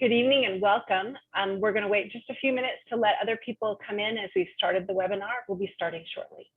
Good evening and welcome. We're going to wait just a few minutes to let other people come in as we've started the webinar. We'll be starting shortly.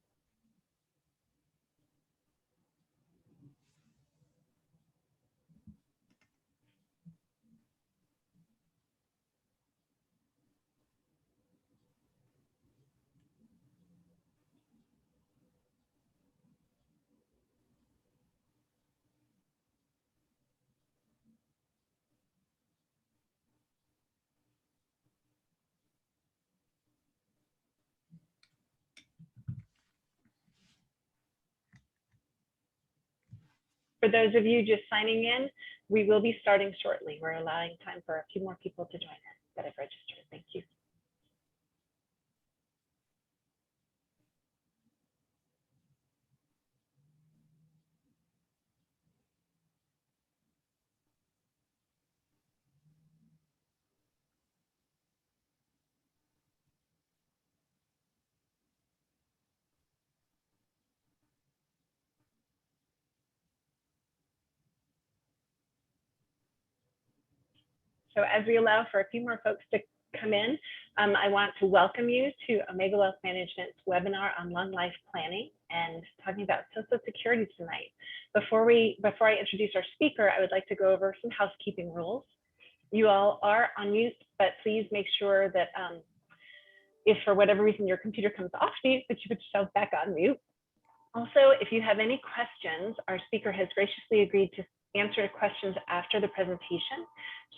For those of you just signing in, we will be starting shortly. We're allowing time for a few more people to join us that have registered. Thank you. So as we allow for a few more folks to come in, I want to welcome you to Omega Wealth Management's webinar on long life planning and talking about Social Security tonight. Before I introduce our speaker, I would like to go over some housekeeping rules. You all are on mute, but please make sure that if for whatever reason your computer comes off mute, that you put yourself back on mute. Also, if you have any questions, our speaker has graciously agreed to answer questions after the presentation.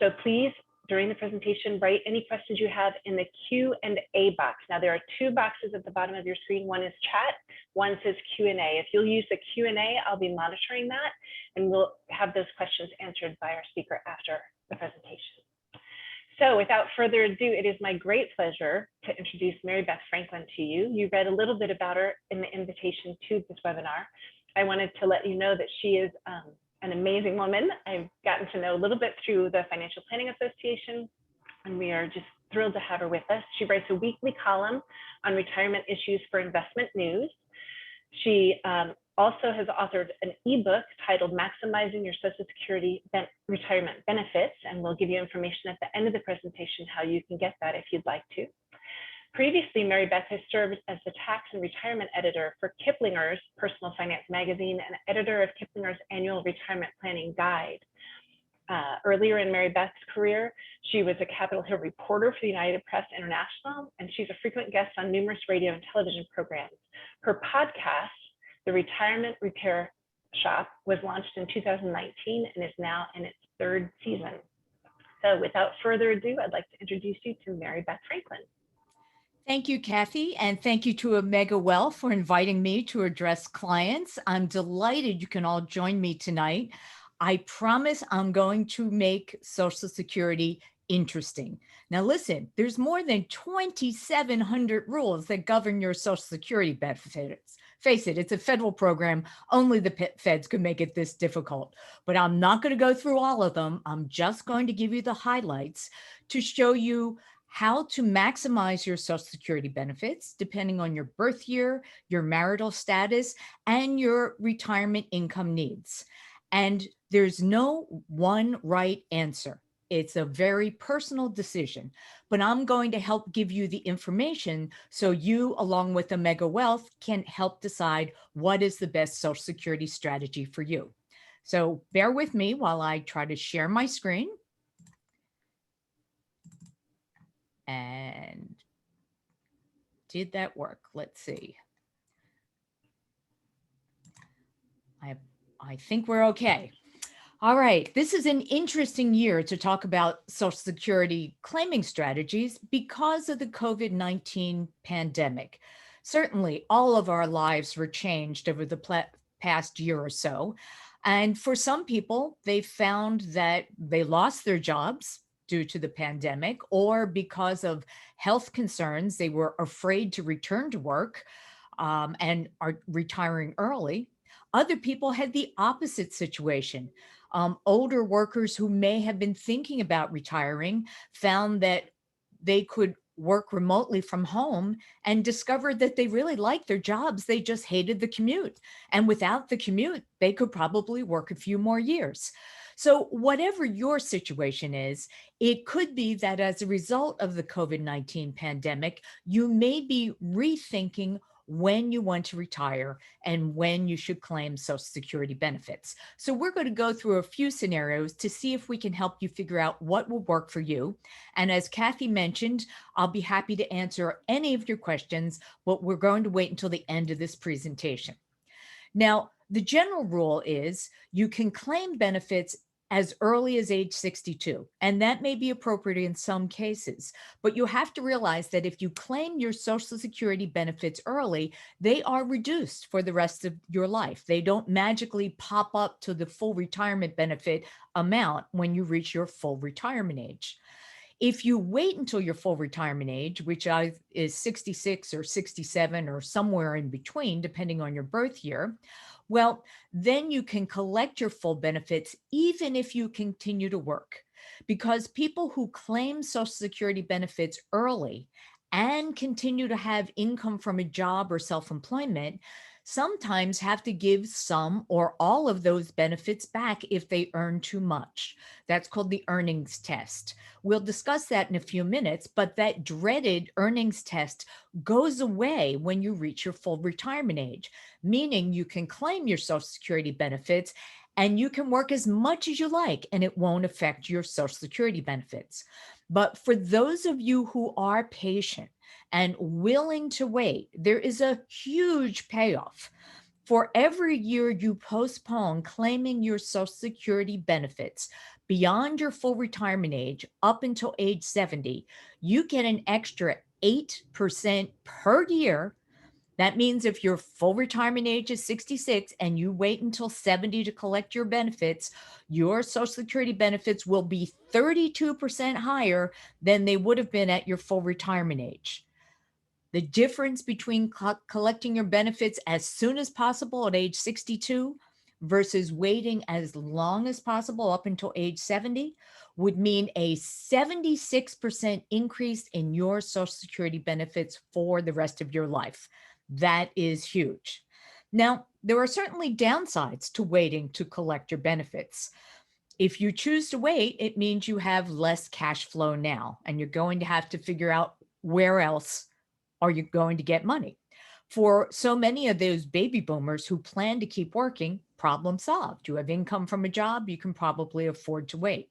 So please, during the presentation, write any questions you have in the Q&A box. Now there are two boxes at the bottom of your screen. One is chat, one says Q&A. If you'll use the Q&A, I'll be monitoring that and we'll have those questions answered by our speaker after the presentation. So without further ado, it is my great pleasure to introduce Mary Beth Franklin to you. You read a little bit about her in the invitation to this webinar. I wanted to let you know that she is an amazing woman. I've gotten to know a little bit through the Financial Planning Association, and we are just thrilled to have her with us. She writes a weekly column on retirement issues for Investment News. She also has authored an ebook titled Maximizing Your Social Security Retirement Benefits, and we'll give you information at the end of the presentation how you can get that if you'd like to. Previously, Mary Beth has served as the tax and retirement editor for Kiplinger's Personal Finance magazine and editor of Kiplinger's annual retirement planning guide. Earlier in Mary Beth's career, she was a Capitol Hill reporter for the United Press International, and she's a frequent guest on numerous radio and television programs. Her podcast, The Retirement Repair Shop, was launched in 2019 and is now in its third season. So without further ado, I'd like to introduce you to Mary Beth Franklin. Thank you, Kathy, and thank you to Omega Wealth for inviting me to address clients. I'm delighted you can all join me tonight. I promise I'm going to make Social Security interesting. Now listen, there's more than 2,700 rules that govern your Social Security benefits. Face it, it's a federal program. Only the feds could make it this difficult. But I'm not going to go through all of them. I'm just going to give you the highlights to show you how to maximize your Social Security benefits depending on your birth year, your marital status, and your retirement income needs. And there's no one right answer. It's a very personal decision, but I'm going to help give you the information so you, along with Omega Wealth, can help decide what is the best Social Security strategy for you. So bear with me while I try to share my screen. And did that work? Let's see. I think we're okay. All right, this is an interesting year to talk about Social Security claiming strategies because of the COVID-19 pandemic. Certainly, all of our lives were changed over the past year or so. And for some people, they found that they lost their jobs due to the pandemic, or because of health concerns, they were afraid to return to work and are retiring early. Other people had the opposite situation. Older workers who may have been thinking about retiring found that they could work remotely from home and discovered that they really liked their jobs. They just hated the commute. And without the commute, they could probably work a few more years. So, whatever your situation is, it could be that as a result of the COVID-19 pandemic, you may be rethinking when you want to retire and when you should claim Social Security benefits. So, we're going to go through a few scenarios to see if we can help you figure out what will work for you. And as Kathy mentioned, I'll be happy to answer any of your questions, but we're going to wait until the end of this presentation. Now, the general rule is you can claim benefits as early as age 62, and that may be appropriate in some cases. But you have to realize that if you claim your Social Security benefits early, they are reduced for the rest of your life. They don't magically pop up to the full retirement benefit amount when you reach your full retirement age. If you wait until your full retirement age, which is 66 or 67 or somewhere in between, depending on your birth year, well, then you can collect your full benefits even if you continue to work. Because people who claim Social Security benefits early and continue to have income from a job or self employment sometimes have to give some or all of those benefits back if they earn too much. That's called the earnings test. We'll discuss that in a few minutes, but that dreaded earnings test goes away when you reach your full retirement age, meaning you can claim your Social Security benefits and you can work as much as you like and it won't affect your Social Security benefits. But for those of you who are patient and willing to wait, there is a huge payoff. For every year you postpone claiming your Social Security benefits beyond your full retirement age up until age 70, you get an extra 8% per year. That means if your full retirement age is 66 and you wait until 70 to collect your benefits, your Social Security benefits will be 32% higher than they would have been at your full retirement age. The difference between collecting your benefits as soon as possible at age 62 versus waiting as long as possible up until age 70 would mean a 76% increase in your Social Security benefits for the rest of your life. That is huge. Now, there are certainly downsides to waiting to collect your benefits. If you choose to wait, it means you have less cash flow now, and you're going to have to figure out where else are you going to get money. For so many of those baby boomers who plan to keep working, problem solved. You have income from a job, you can probably afford to wait.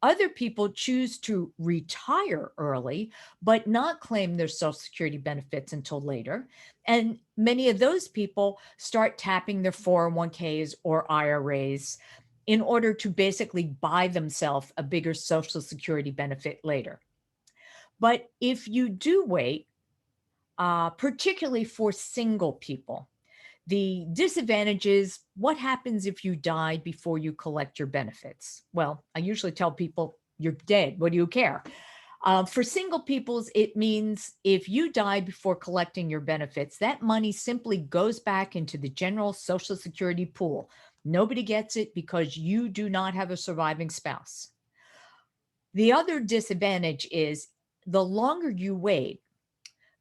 Other people choose to retire early, but not claim their Social Security benefits until later. And many of those people start tapping their 401ks or IRAs in order to basically buy themselves a bigger Social Security benefit later. But if you do wait, particularly for single people, the disadvantage is what happens if you die before you collect your benefits? Well, I usually tell people you're dead. What do you care? For single peoples, it means if you die before collecting your benefits, that money simply goes back into the general Social Security pool. Nobody gets it because you do not have a surviving spouse. The other disadvantage is the longer you wait,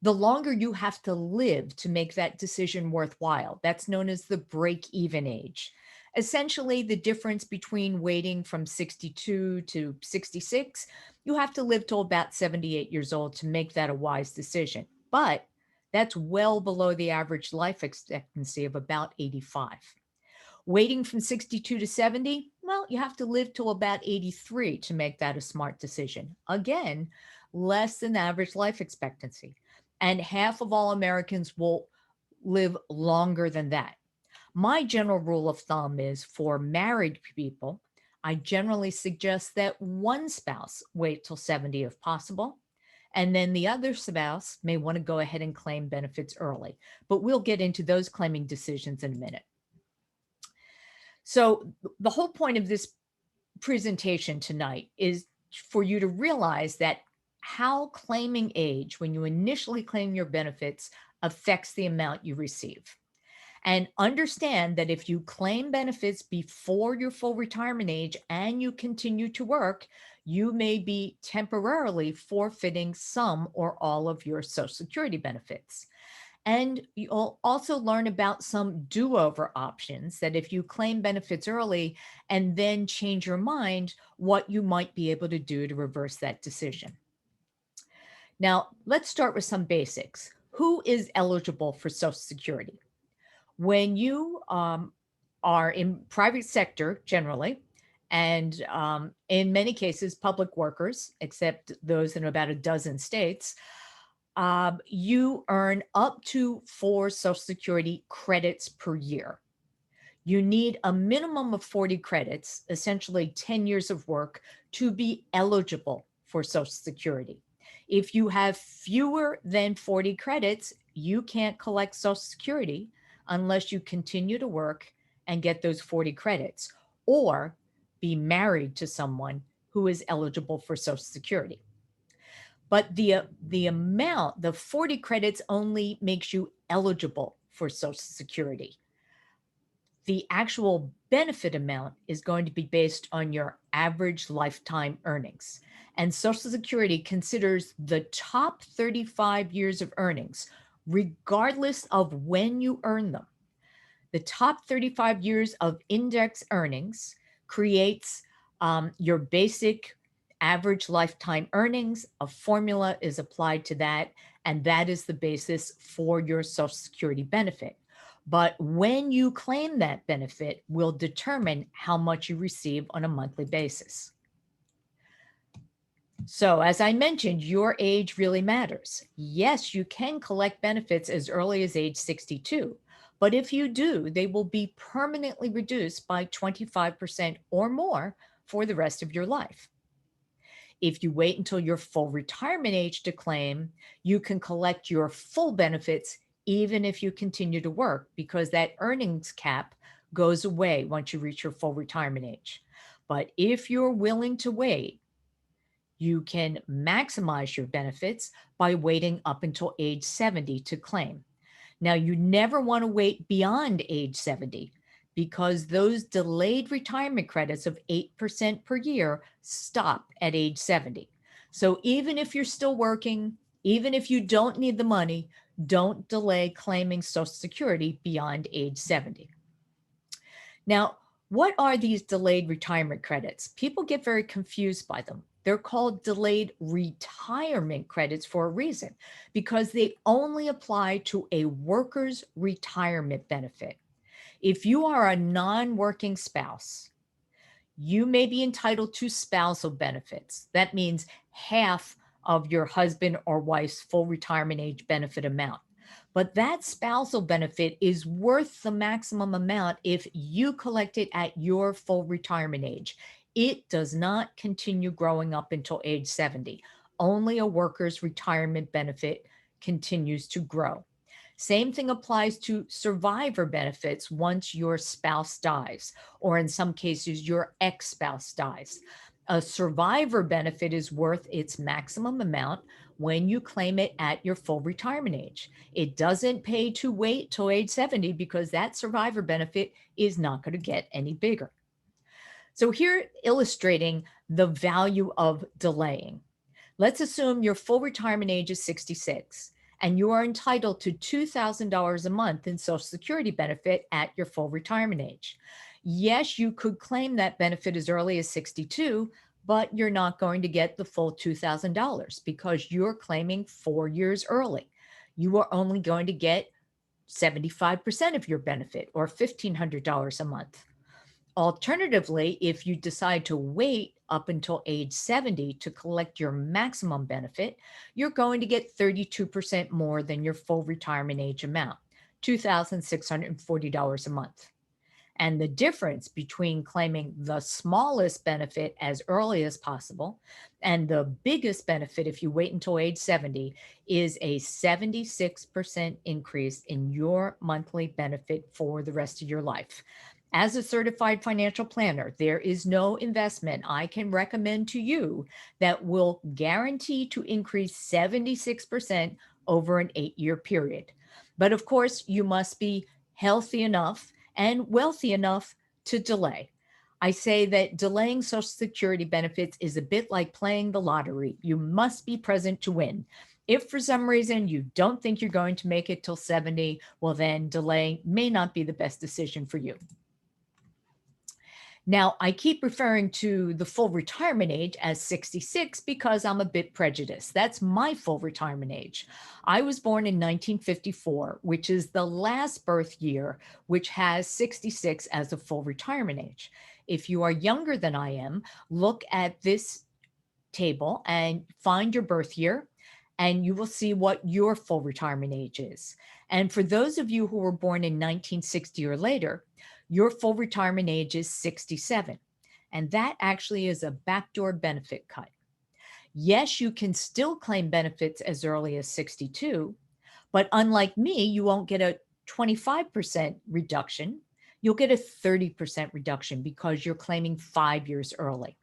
the longer you have to live to make that decision worthwhile. That's known as the break even age. Essentially, the difference between waiting from 62 to 66, you have to live till about 78 years old to make that a wise decision. But that's well below the average life expectancy of about 85. Waiting from 62 to 70, well, you have to live till about 83 to make that a smart decision. Again, less than average life expectancy. And half of all Americans will live longer than that. My general rule of thumb is for married people, I generally suggest that one spouse wait till 70 if possible. And then the other spouse may want to go ahead and claim benefits early. But we'll get into those claiming decisions in a minute. So the whole point of this presentation tonight is for you to realize that how claiming age, when you initially claim your benefits, affects the amount you receive. And understand that if you claim benefits before your full retirement age and you continue to work, you may be temporarily forfeiting some or all of your Social Security benefits. And you'll also learn about some do-over options that if you claim benefits early and then change your mind, what you might be able to do to reverse that decision. Now, let's start with some basics. Who is eligible for Social Security? When you are in private sector generally, and in many cases, public workers, except those in about a dozen states, you earn up to 4 Social Security credits per year. You need a minimum of 40 credits, essentially 10 years of work, to be eligible for Social Security. If you have fewer than 40 credits, you can't collect Social Security unless you continue to work and get those 40 credits or be married to someone who is eligible for Social Security. But the amount, the 40 credits only makes you eligible for Social Security. The actual benefit amount is going to be based on your average lifetime earnings. And Social Security considers the top 35 years of earnings, regardless of when you earn them. The top 35 years of index earnings creates your basic average lifetime earnings. A formula is applied to that, and that is the basis for your Social Security benefit. But when you claim that benefit will determine how much you receive on a monthly basis. So, as I mentioned, your age really matters. Yes, you can collect benefits as early as age 62, but if you do, they will be permanently reduced by 25% or more for the rest of your life. If you wait until your full retirement age to claim, you can collect your full benefits even if you continue to work because that earnings cap goes away once you reach your full retirement age. But if you're willing to wait, you can maximize your benefits by waiting up until age 70 to claim. Now, you never want to wait beyond age 70 because those delayed retirement credits of 8% per year stop at age 70. So even if you're still working, even if you don't need the money, don't delay claiming Social Security beyond age 70. Now, what are these delayed retirement credits? People get very confused by them. They're called delayed retirement credits for a reason, because they only apply to a worker's retirement benefit. If you are a non-working spouse, you may be entitled to spousal benefits. That means half of your husband or wife's full retirement age benefit amount. But that spousal benefit is worth the maximum amount if you collect it at your full retirement age. It does not continue growing up until age 70. Only a worker's retirement benefit continues to grow. Same thing applies to survivor benefits once your spouse dies, or in some cases, your ex-spouse dies. A survivor benefit is worth its maximum amount when you claim it at your full retirement age. It doesn't pay to wait till age 70 because that survivor benefit is not going to get any bigger. So here illustrating the value of delaying. Let's assume your full retirement age is 66 and you are entitled to $2,000 a month in Social Security benefit at your full retirement age. Yes, you could claim that benefit as early as 62, but you're not going to get the full $2,000 because you're claiming 4 years early. You are only going to get 75% of your benefit or $1,500 a month. Alternatively, if you decide to wait up until age 70 to collect your maximum benefit, you're going to get 32% more than your full retirement age amount, $2,640 a month. And the difference between claiming the smallest benefit as early as possible and the biggest benefit if you wait until age 70 is a 76% increase in your monthly benefit for the rest of your life. As a certified financial planner, there is no investment I can recommend to you that will guarantee to increase 76% over an 8-year period. But of course, you must be healthy enough and wealthy enough to delay. I say that delaying Social Security benefits is a bit like playing the lottery. You must be present to win. If for some reason you don't think you're going to make it till 70, well, then delay may not be the best decision for you. Now, I keep referring to the full retirement age as 66 because I'm a bit prejudiced. That's my full retirement age. I was born in 1954, which is the last birth year, which has 66 as a full retirement age. If you are younger than I am, look at this table and find your birth year, and you will see what your full retirement age is. And for those of you who were born in 1960 or later, your full retirement age is 67. And that actually is a backdoor benefit cut. Yes, you can still claim benefits as early as 62, but unlike me, you won't get a 25% reduction. You'll get a 30% reduction because you're claiming 5 years early.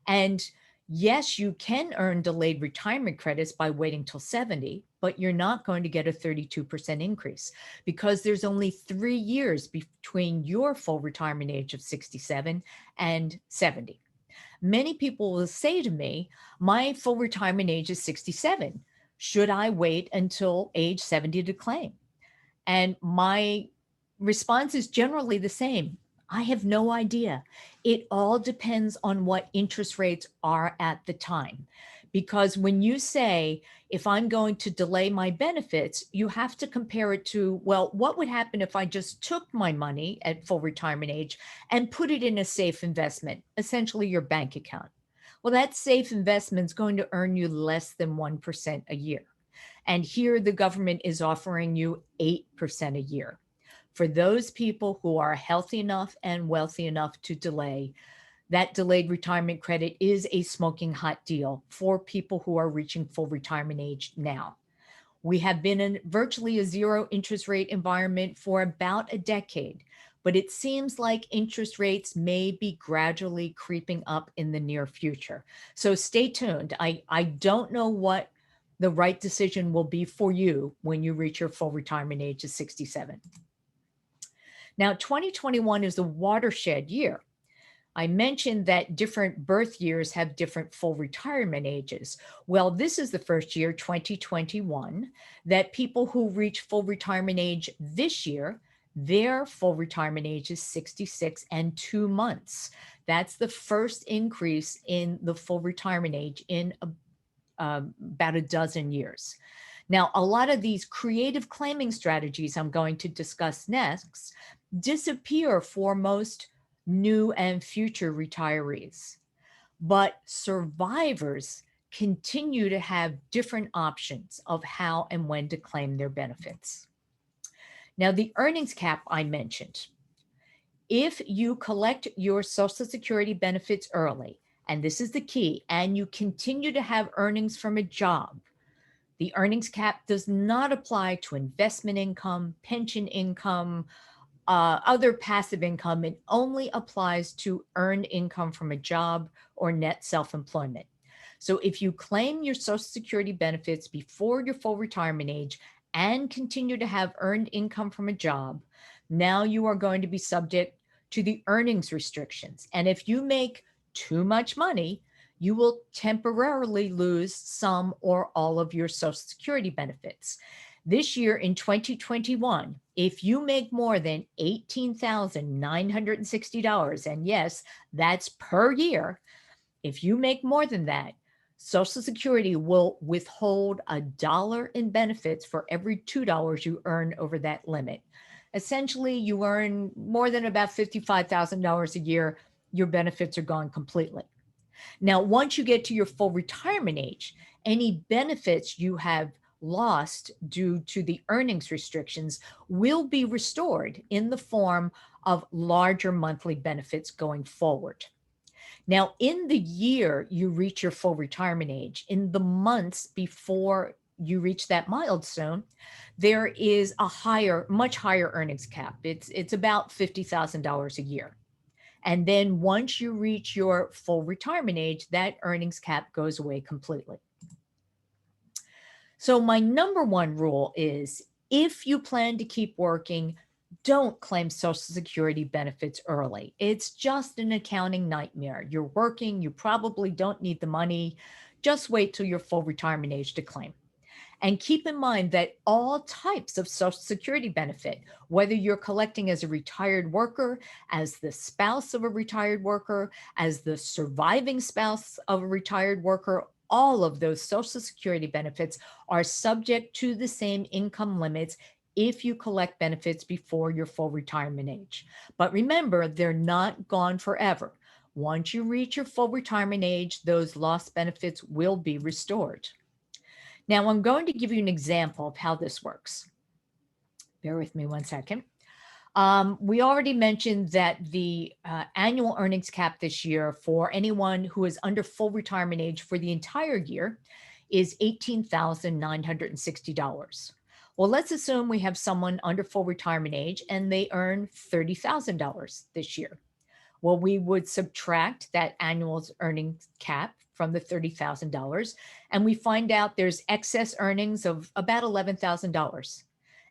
And yes, you can earn delayed retirement credits by waiting till 70, but you're not going to get a 32% increase because there's only 3 years between your full retirement age of 67 and 70. Many people will say to me, my full retirement age is 67. Should I wait until age 70 to claim? And my response is generally the same. I have no idea. It all depends on what interest rates are at the time. Because when you say, if I'm going to delay my benefits, you have to compare it to, well, what would happen if I just took my money at full retirement age and put it in a safe investment, essentially your bank account? Well, that safe investment is going to earn you less than 1% a year. And here the government is offering you 8% a year. For those people who are healthy enough and wealthy enough to delay, that delayed retirement credit is a smoking hot deal for people who are reaching full retirement age now. We have been in virtually a zero interest rate environment for about a decade, but it seems like interest rates may be gradually creeping up in the near future. So stay tuned. I don't know what the right decision will be for you when you reach your full retirement age of 67. Now, 2021 is a watershed year. I mentioned that different birth years have different full retirement ages. Well, this is the first year, 2021, that people who reach full retirement age this year, their full retirement age is 66 and 2 months. That's the first increase in the full retirement age in about a dozen years. Now, a lot of these creative claiming strategies I'm going to discuss next disappear for most new and future retirees, but survivors continue to have different options of how and when to claim their benefits. Now, the earnings cap I mentioned. If you collect your Social Security benefits early, and this is the key, and you continue to have earnings from a job, the earnings cap does not apply to investment income, pension income, other passive income. It only applies to earned income from a job or net self-employment. So if you claim your Social Security benefits before your full retirement age and continue to have earned income from a job, now you are going to be subject to the earnings restrictions. And if you make too much money, you will temporarily lose some or all of your Social Security benefits. This year in 2021, if you make more than $18,960, and yes, that's per year, if you make more than that, Social Security will withhold $1 in benefits for every $2 you earn over that limit. Essentially, you earn more than about $55,000 a year, your benefits are gone completely. Now, once you get to your full retirement age, any benefits you have lost due to the earnings restrictions will be restored in the form of larger monthly benefits going forward. Now, in the year you reach your full retirement age, in the months before you reach that milestone, there is a much higher earnings cap. It's about $50,000 a year. And then once you reach your full retirement age, that earnings cap goes away completely. So my number one rule is if you plan to keep working, don't claim Social Security benefits early. It's just an accounting nightmare. You're working, you probably don't need the money. Just wait till your full retirement age to claim. And keep in mind that all types of Social Security benefit, whether you're collecting as a retired worker, as the spouse of a retired worker, as the surviving spouse of a retired worker, all of those Social Security benefits are subject to the same income limits if you collect benefits before your full retirement age. But remember, they're not gone forever. Once you reach your full retirement age, those lost benefits will be restored. Now, I'm going to give you an example of how this works. Bear with me one second. We already mentioned that the annual earnings cap this year for anyone who is under full retirement age for the entire year is $18,960. Well, let's assume we have someone under full retirement age and they earn $30,000 this year. Well, we would subtract that annual earnings cap from the $30,000, and we find out there's excess earnings of about $11,000.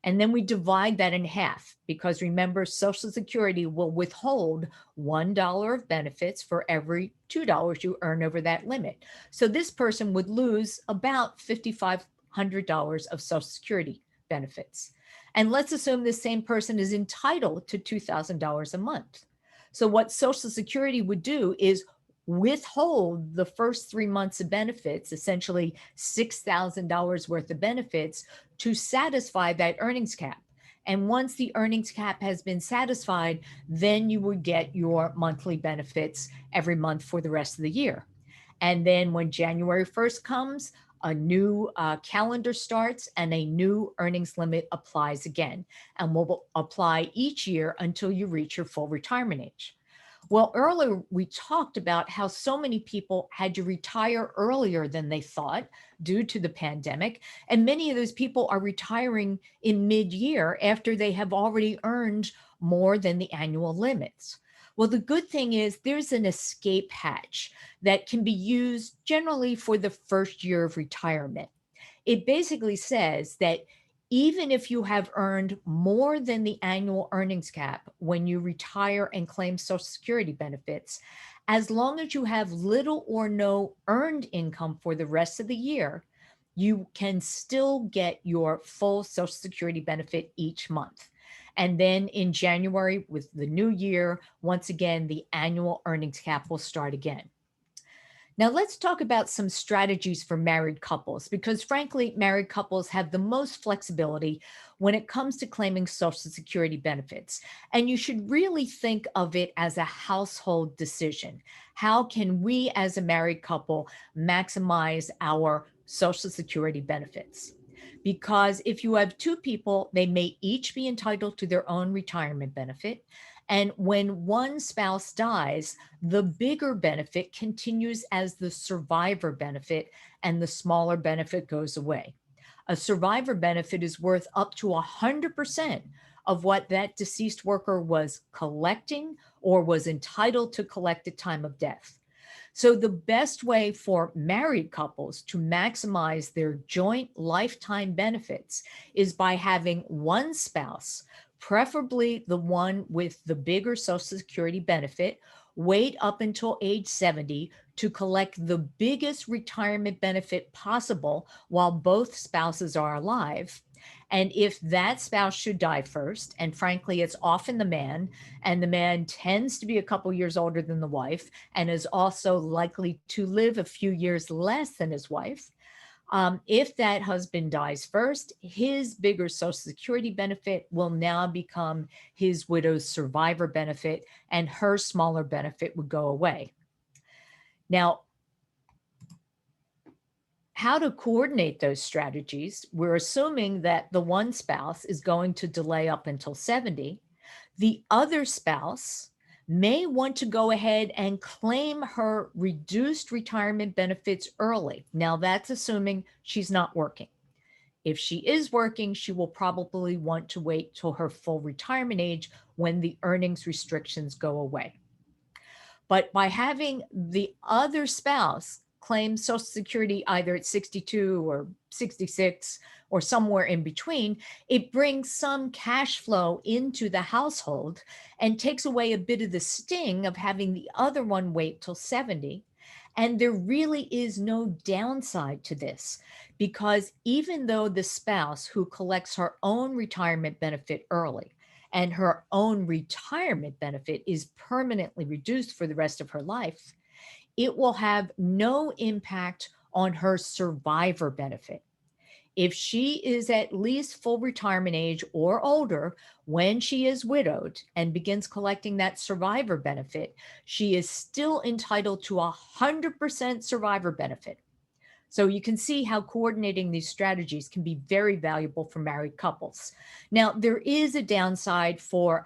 And then we divide that in half because remember, Social Security will withhold $1 of benefits for every $2 you earn over that limit. So this person would lose about $5,500 of Social Security benefits. And let's assume this same person is entitled to $2,000 a month. So what Social Security would do is withhold the first 3 months of benefits, essentially $6,000 worth of benefits, to satisfy that earnings cap. And once the earnings cap has been satisfied, then you would get your monthly benefits every month for the rest of the year. And then when January 1st comes, a new calendar starts and a new earnings limit applies again and will apply each year until you reach your full retirement age. Well, earlier we talked about how so many people had to retire earlier than they thought due to the pandemic. And many of those people are retiring in mid-year after they have already earned more than the annual limits. Well, the good thing is there's an escape hatch that can be used generally for the first year of retirement. It basically says that even if you have earned more than the annual earnings cap when you retire and claim Social Security benefits, as long as you have little or no earned income for the rest of the year, you can still get your full Social Security benefit each month. And then in January, with the new year, once again, the annual earnings cap will start again. Now, let's talk about some strategies for married couples, because frankly, married couples have the most flexibility when it comes to claiming Social Security benefits. And you should really think of it as a household decision. How can we as a married couple maximize our Social Security benefits? Because if you have two people, they may each be entitled to their own retirement benefit. And when one spouse dies, the bigger benefit continues as the survivor benefit, and the smaller benefit goes away. A survivor benefit is worth up to 100% of what that deceased worker was collecting or was entitled to collect at time of death. So the best way for married couples to maximize their joint lifetime benefits is by having one spouse, preferably the one with the bigger Social Security benefit, wait up until age 70 to collect the biggest retirement benefit possible while both spouses are alive. And if that spouse should die first, and frankly, it's often the man, and the man tends to be a couple years older than the wife and is also likely to live a few years less than his wife. If that husband dies first, his bigger Social Security benefit will now become his widow's survivor benefit, and her smaller benefit would go away. Now, how to coordinate those strategies, we're assuming that the one spouse is going to delay up until 70. The other spouse may want to go ahead and claim her reduced retirement benefits early. Now, that's assuming she's not working. If she is working, she will probably want to wait till her full retirement age when the earnings restrictions go away. But by having the other spouse claim Social Security either at 62 or 66 or somewhere in between, it brings some cash flow into the household and takes away a bit of the sting of having the other one wait till 70. And there really is no downside to this because even though the spouse who collects her own retirement benefit early and her own retirement benefit is permanently reduced for the rest of her life, it will have no impact on her survivor benefit. If she is at least full retirement age or older when she is widowed and begins collecting that survivor benefit, she is still entitled to 100% survivor benefit. So you can see how coordinating these strategies can be very valuable for married couples. Now, there is a downside for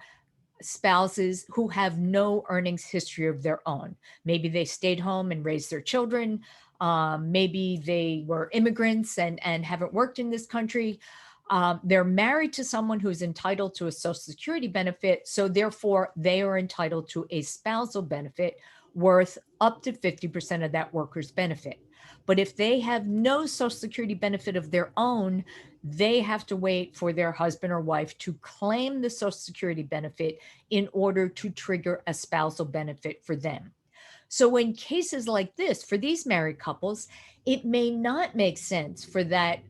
spouses who have no earnings history of their own. Maybe they stayed home and raised their children. Maybe they were immigrants and haven't worked in this country. They're married to someone who's entitled to a Social Security benefit. So therefore, they are entitled to a spousal benefit worth up to 50% of that worker's benefit. But if they have no Social Security benefit of their own, they have to wait for their husband or wife to claim the Social Security benefit in order to trigger a spousal benefit for them. So, in cases like this, for these married couples, it may not make sense for that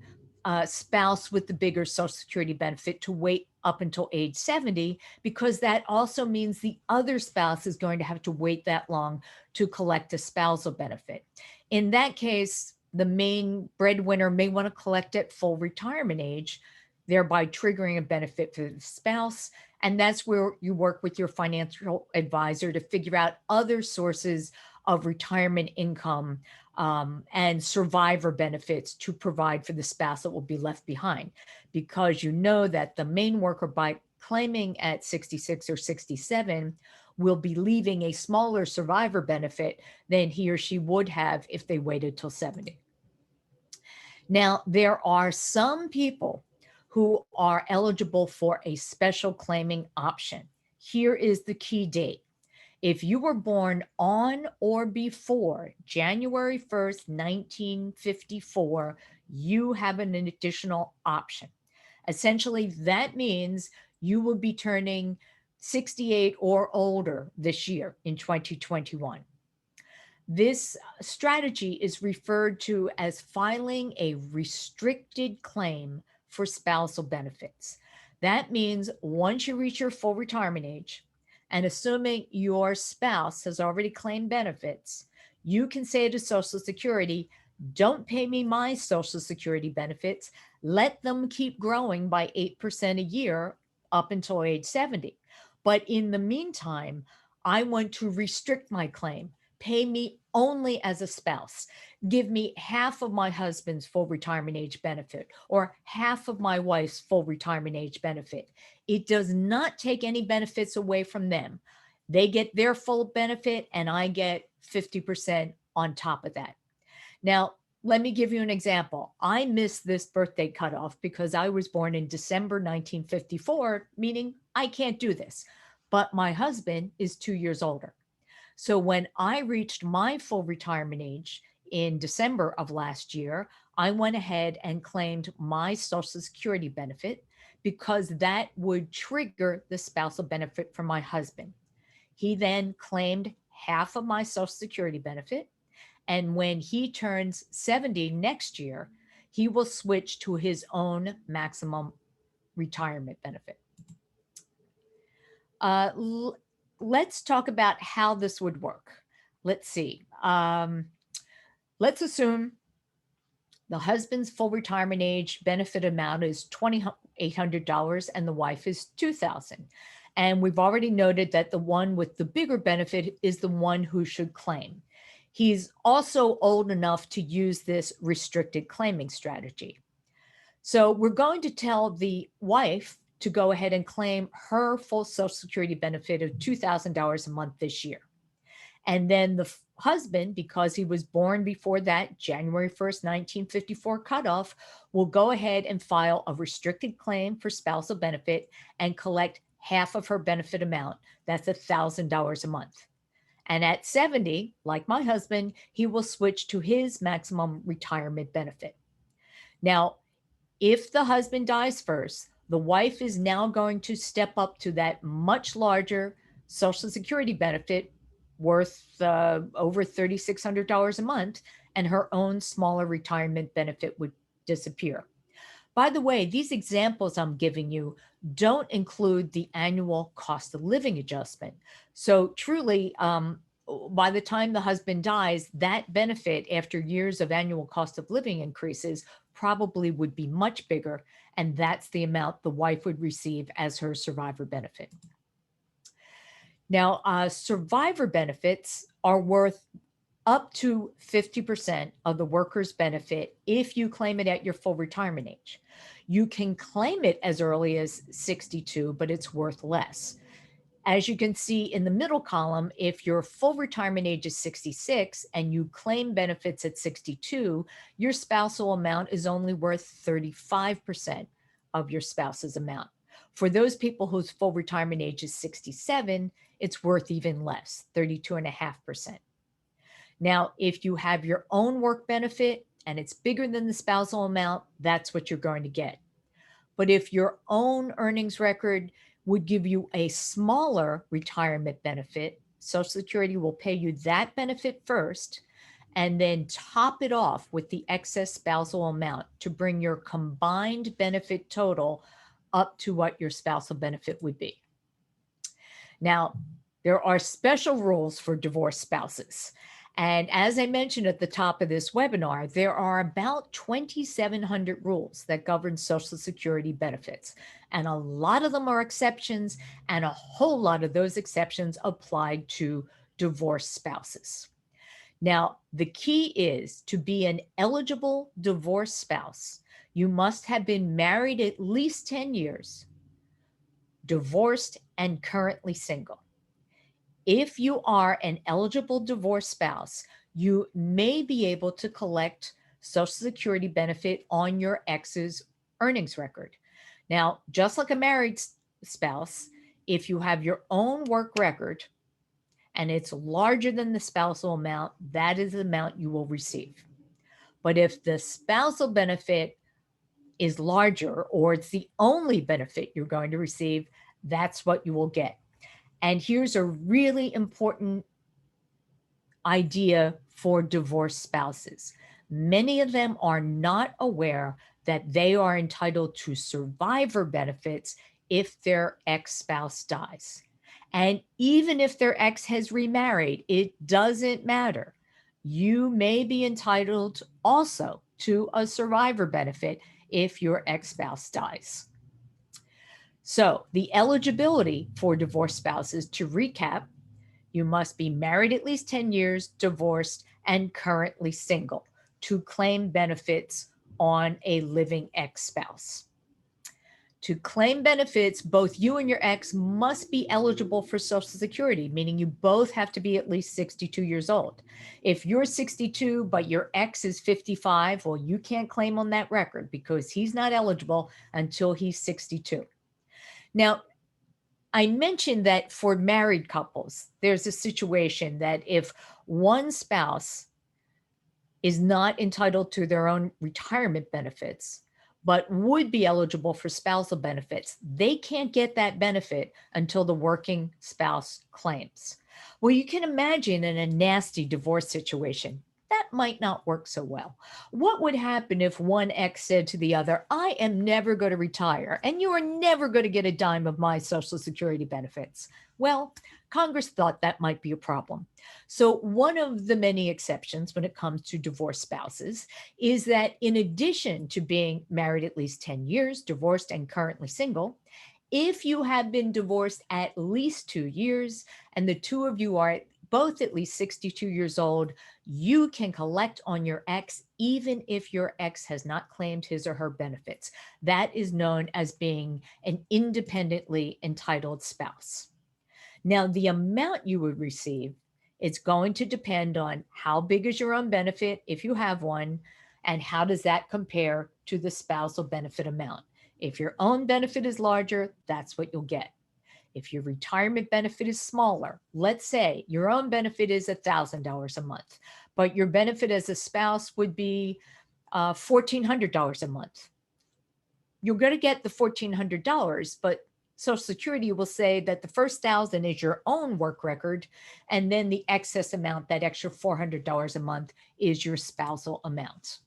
spouse with the bigger Social Security benefit to wait up until age 70, because that also means the other spouse is going to have to wait that long to collect a spousal benefit. In that case, the main breadwinner may want to collect at full retirement age, thereby triggering a benefit for the spouse. And that's where you work with your financial advisor to figure out other sources of retirement income and survivor benefits to provide for the spouse that will be left behind. Because you know that the main worker, by claiming at 66 or 67, will be leaving a smaller survivor benefit than he or she would have if they waited till 70. Now, there are some people who are eligible for a special claiming option. Here is the key date. If you were born on or before January 1st, 1954, you have an additional option. Essentially, that means you will be turning 68 or older this year in 2021. This strategy is referred to as filing a restricted claim for spousal benefits. That means once you reach your full retirement age, and assuming your spouse has already claimed benefits, you can say to Social Security, don't pay me my Social Security benefits. Let them keep growing by 8% a year up until age 70. But in the meantime, I want to restrict my claim. Pay me only as a spouse. Give me half of my husband's full retirement age benefit or half of my wife's full retirement age benefit. It does not take any benefits away from them. They get their full benefit and I get 50% on top of that. Now, let me give you an example. I missed this birthday cutoff because I was born in December 1954, meaning I can't do this. But my husband is 2 years older. So when I reached my full retirement age in December of last year, I went ahead and claimed my Social Security benefit because that would trigger the spousal benefit for my husband. He then claimed half of my Social Security benefit. And when he turns 70 next year, he will switch to his own maximum retirement benefit. Uh, let's talk about how this would work. Let's see. Let's assume the husband's full retirement age benefit amount is $2,800 and the wife is $2,000. And we've already noted that the one with the bigger benefit is the one who should claim. He's also old enough to use this restricted claiming strategy. So we're going to tell the wife to go ahead and claim her full Social Security benefit of $2,000 a month this year. And then the husband, because he was born before that January 1st, 1954 cutoff, will go ahead and file a restricted claim for spousal benefit and collect half of her benefit amount. That's $1,000 a month. And at 70, like my husband, he will switch to his maximum retirement benefit. Now, if the husband dies first, the wife is now going to step up to that much larger Social Security benefit worth over $3,600 a month, and her own smaller retirement benefit would disappear. By the way, these examples I'm giving you don't include the annual cost of living adjustment. So truly, by the time the husband dies, that benefit after years of annual cost of living increases probably would be much bigger. And that's the amount the wife would receive as her survivor benefit. Now, survivor benefits are worth up to 50% of the worker's benefit if you claim it at your full retirement age. You can claim it as early as 62, but it's worth less. As you can see in the middle column, if your full retirement age is 66 and you claim benefits at 62, your spousal amount is only worth 35% of your spouse's amount. For those people whose full retirement age is 67, it's worth even less, 32.5%. Now, if you have your own work benefit and it's bigger than the spousal amount, that's what you're going to get. But if your own earnings record would give you a smaller retirement benefit, Social Security will pay you that benefit first and then top it off with the excess spousal amount to bring your combined benefit total up to what your spousal benefit would be. Now, there are special rules for divorced spouses. And as I mentioned at the top of this webinar, there are about 2,700 rules that govern Social Security benefits. And a lot of them are exceptions, and a whole lot of those exceptions apply to divorced spouses. Now, the key is to be an eligible divorced spouse, you must have been married at least 10 years, divorced, and currently single. If you are an eligible divorced spouse, you may be able to collect Social Security benefit on your ex's earnings record. Now, just like a married spouse, if you have your own work record and it's larger than the spousal amount, that is the amount you will receive. But if the spousal benefit is larger or it's the only benefit you're going to receive, that's what you will get. And here's a really important idea for divorced spouses. Many of them are not aware that they are entitled to survivor benefits if their ex-spouse dies. And even if their ex has remarried, it doesn't matter. You may be entitled also to a survivor benefit if your ex-spouse dies. So the eligibility for divorced spouses, to recap, you must be married at least 10 years, divorced, and currently single to claim benefits on a living ex-spouse. To claim benefits, both you and your ex must be eligible for Social Security, meaning you both have to be at least 62 years old. If you're 62, but your ex is 55, well, you can't claim on that record because he's not eligible until he's 62. Now, I mentioned that for married couples, there's a situation that if one spouse is not entitled to their own retirement benefits, but would be eligible for spousal benefits, they can't get that benefit until the working spouse claims. Well, you can imagine in a nasty divorce situation, that might not work so well. What would happen if one ex said to the other, I am never going to retire, and you are never going to get a dime of my Social Security benefits? Well, Congress thought that might be a problem. So one of the many exceptions when it comes to divorced spouses is that in addition to being married at least 10 years, divorced, and currently single, if you have been divorced at least 2 years and the two of you are both at least 62 years old, you can collect on your ex even if your ex has not claimed his or her benefits. That is known as being an independently entitled spouse. Now, the amount you would receive, it's going to depend on how big is your own benefit, if you have one, and how does that compare to the spousal benefit amount. If your own benefit is larger, that's what you'll get. If your retirement benefit is smaller, let's say your own benefit is $1,000 a month, but your benefit as a spouse would be $1,400 a month. You're going to get the $1,400, but Social Security will say that the first 1,000 is your own work record, and then the excess amount, that extra $400 a month, is your spousal amount.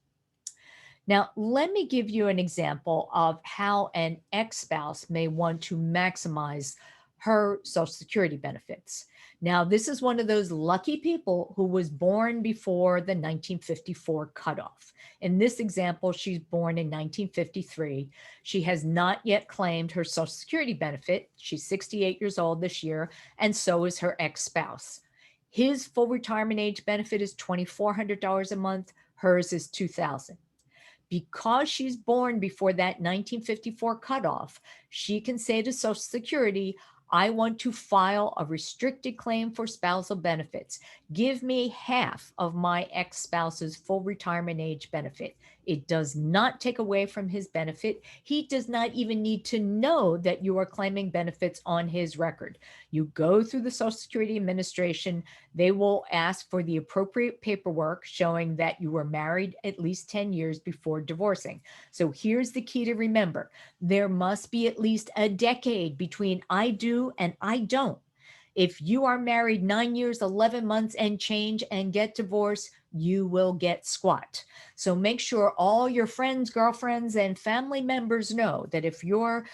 Now, let me give you an example of how an ex-spouse may want to maximize her Social Security benefits. Now, this is one of those lucky people who was born before the 1954 cutoff. In this example, she's born in 1953. She has not yet claimed her Social Security benefit. She's 68 years old this year, and so is her ex-spouse. His full retirement age benefit is $2,400 a month. Hers is $2,000. Because she's born before that 1954 cutoff, she can say to Social Security, I want to file a restricted claim for spousal benefits. Give me half of my ex-spouse's full retirement age benefit. It does not take away from his benefit. He does not even need to know that you are claiming benefits on his record. You go through the Social Security Administration. They will ask for the appropriate paperwork showing that you were married at least 10 years before divorcing. So here's the key to remember. There must be at least a decade between I do and I don't. If you are married 9 years, 11 months and change and get divorced, you will get squat. So make sure all your friends, girlfriends, and family members know that if your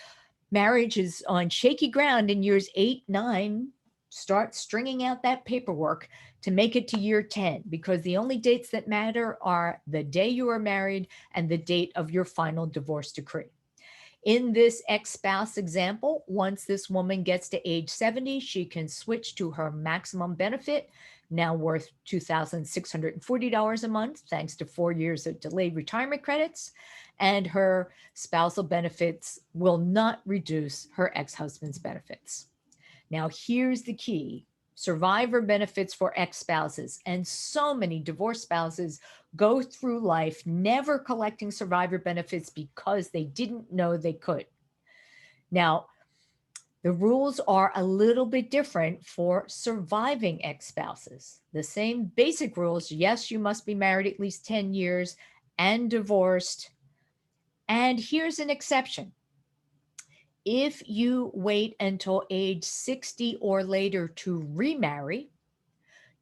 marriage is on shaky ground in years 8, 9, start stringing out that paperwork to make it to year 10, because the only dates that matter are the day you are married and the date of your final divorce decree. In this ex-spouse example, once this woman gets to age 70, she can switch to her maximum benefit, now worth $2,640 a month, thanks to 4 years of delayed retirement credits, and her spousal benefits will not reduce her ex-husband's benefits. Now, here's the key. Survivor benefits for ex-spouses, and so many divorced spouses go through life never collecting survivor benefits because they didn't know they could. Now, the rules are a little bit different for surviving ex-spouses. The same basic rules. Yes, you must be married at least 10 years and divorced. And here's an exception. If you wait until age 60 or later to remarry,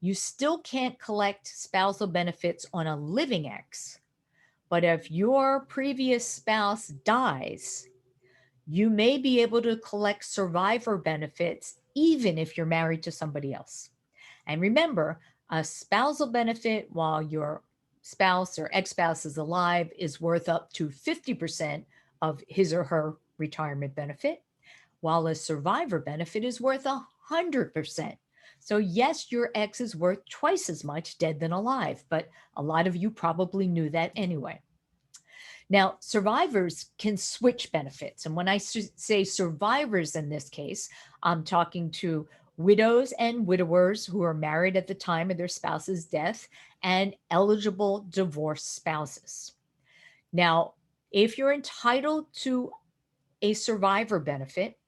you still can't collect spousal benefits on a living ex. But if your previous spouse dies, you may be able to collect survivor benefits even if you're married to somebody else. And remember, a spousal benefit while your spouse or ex-spouse is alive is worth up to 50% of his or her retirement benefit, while a survivor benefit is worth 100%. So yes, your ex is worth twice as much dead than alive, but a lot of you probably knew that anyway. Now, survivors can switch benefits. And when I say survivors in this case, I'm talking to widows and widowers who are married at the time of their spouse's death and eligible divorced spouses. Now, if you're entitled to a survivor benefit,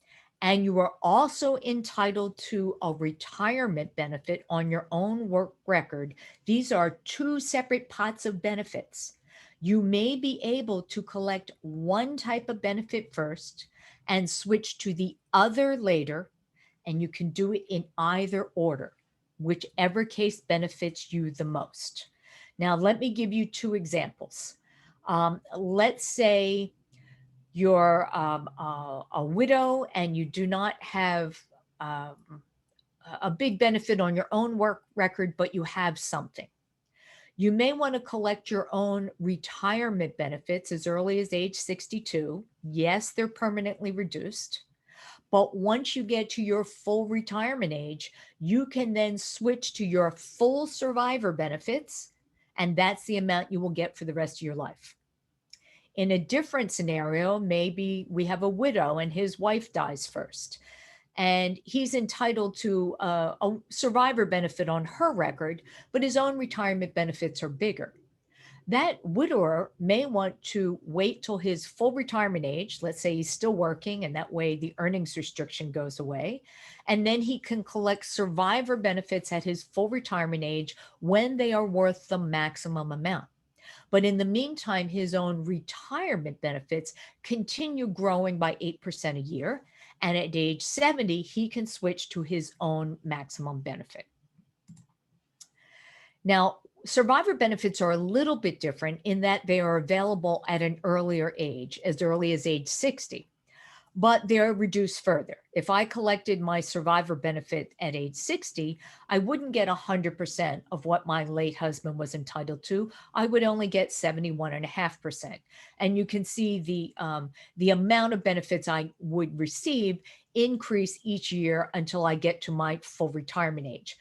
and you are also entitled to a retirement benefit on your own work record, these are two separate pots of benefits. You may be able to collect one type of benefit first and switch to the other later, and you can do it in either order, whichever case benefits you the most. Now, let me give you two examples. Let's say you're a widow and you do not have a big benefit on your own work record, but you have something. You may want to collect your own retirement benefits as early as age 62. Yes, they're permanently reduced. But once you get to your full retirement age, you can then switch to your full survivor benefits, and that's the amount you will get for the rest of your life. In a different scenario, maybe we have a widow and his wife dies first, and he's entitled to a survivor benefit on her record, but his own retirement benefits are bigger. That widower may want to wait till his full retirement age. Let's say he's still working, and that way the earnings restriction goes away. And then he can collect survivor benefits at his full retirement age when they are worth the maximum amount. But in the meantime, his own retirement benefits continue growing by 8% a year. And at age 70, he can switch to his own maximum benefit. Now, survivor benefits are a little bit different in that they are available at an earlier age, as early as age 60, but they're reduced further. If I collected my survivor benefit at age 60, I wouldn't get 100% of what my late husband was entitled to. I would only get 71.5%. And you can see the amount of benefits I would receive increase each year until I get to my full retirement age.